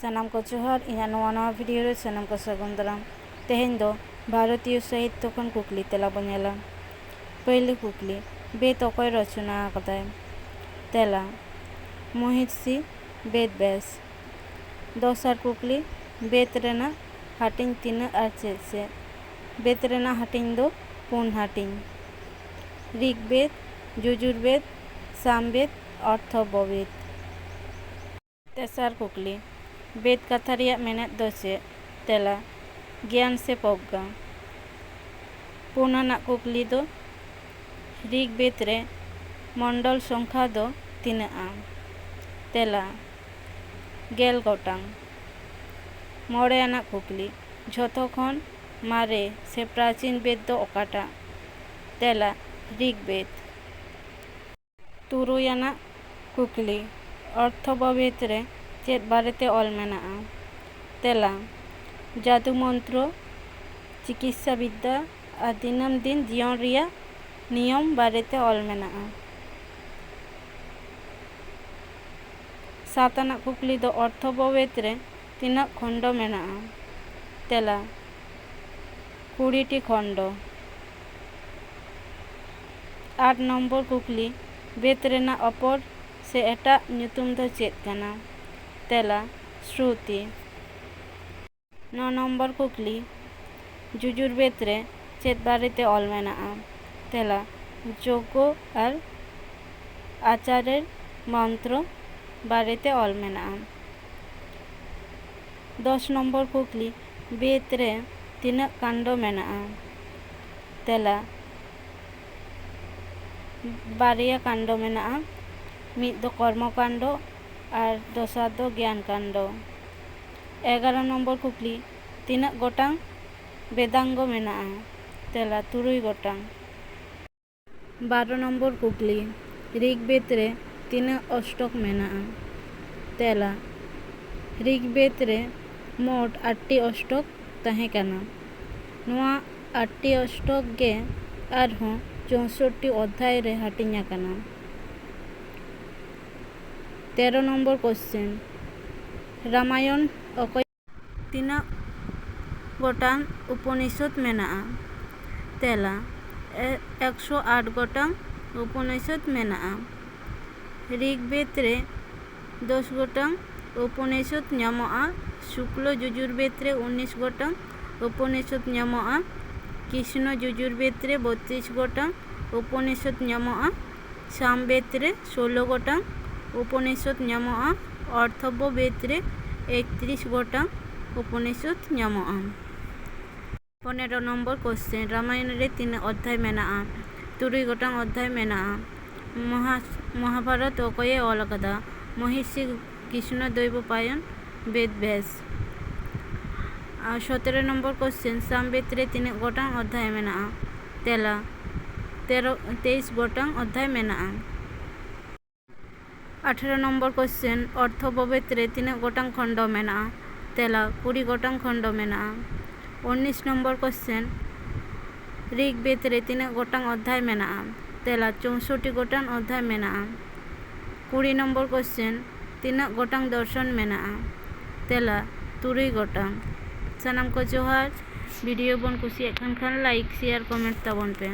सानाम को जोहार इन नवा भिडियो रे सानाम को सागुन दाराम। तेहेन दो भारतीय साहित्य खन कुकली तेला बो नेला। पहली कुकली बेत अकय रचना आकदाय? तेला महिषी बेद व्यास। दोसर कुकली बेत रेना हाटिंग तीना आर चेद से? बेत रेना हाटिंग दो पुन हाटिंग। ऋग्वेद, यजुर्वेद, सामवेद, अर्थववेद। तेसार कुकली बेद कथा रिया मेनेद दो चेद? तेला ज्ञान से प्रज्ञा। पुनाना कुकली दो ऋग्वेद रे मंडल संख्या दो तीनाआ? तेला गेल गोटांग। मोड़े आना कुकली झोतो खन मारे से प्राचीन वेद दो ओकाटा? तेला ऋग्वेद। तुरुय आना कुकली अर्थववेद रे चेद बारेते ऑल मेनाआ? तेला जादू मंत्र, चिकित्सा विद्या और दिनम दिन जीवन रिया नियम बारेते ऑल मेनाआ। सात आना कुकली दो अर्थववेद रे तीना खंड मेनाआ? तेला 20टी खंड। 8 नम्बर कुकली बेद रेना अपर से एटा ᱧᱩᱛᱩᱢ दो चेद काना? तेला श्रुति। 9 नम्बर कुकली यजुर्वेद रे चेद बारेते ऑल मेनाआ? तेला यज्ञ और आचारेर मंत्र बारेते ऑल मेनाआ। 10 नम्बर कुकली बेद रे तीना कांड मेनाआ? तेला बारिया कांड मेनाआ। मिद दो कर्मकांड और दोसार दो ज्ञान कांड। 11 नम्बर कुकली तीना गोटांग वेदांग मेनाआ? तेला 3 गोटांग। 12 नम्बर कुकली ऋग्वेद रे तीना अष्टक मेनाआ? तेला ऋग्वेद रे मोट 8टी अष्टक तहे काना। नोआ 8टी अष्टक गे आरहों 64टी अध्याय रे हाटिंग आकाना। 13 नम्बर क्वेश्चन रामायण अकय तीना गोटांग उपनिषद मेनाआ? तेला 108 गोटांग उपनिषद मेनाआ। ऋग्वेद रे 10 गोटांग उपनिषद ᱧᱟᱢᱚᱜᱼᱟ। शुक्ल यजुर्वेद रे 19 गोटांग उपनिषद ᱧᱟᱢᱚᱜᱼᱟ। कृष्ण यजुर्वेद रे 32 गोटांग उपनिषद ᱧᱟᱢᱚᱜᱼᱟ। सामवेद रे 16 गोटांग उपनिषद ᱧᱟᱢᱚᱜᱼᱟ। अर्थववेद रे 31 गोटांग उपनिषद ᱧᱟᱢᱚᱜᱼᱟ। 15 नम्बर क्वेश्चन रामायण रे तीना अध्याय मेनाआ? 3 गोटांग अध्याय मेनाआ। महाभारत अकये ऑल आकादा? महिषी कृष्ण दैवपायन वेद व्यास। 17 नम्बर क्वेश्चन सामवेद रे तीना गोटांग अध्याय मेनाआ? तेला 23 गोटांग अध्याय मेनाआ। 18 नम्बर क्वेश्चन अर्थववेद रे तीना गोटांग खंड मेनाआ? तेला 20 गोटांग खंड मेनाआ। 19 नम्बर क्वेश्चन ऋग्वेद रे तीना गोटांग अध्याय मेनाआ? तेला 64 गोटांग अध्याय मेनाआ। 20 नम्बर क्वेश्चन तीना गोटांग दर्शन मेनाआ? तेला 3 गोटांग। सानाम को जोहार। भिडियो बन कुसियाग खान लाइक शेयर कमेंट ताबन पे।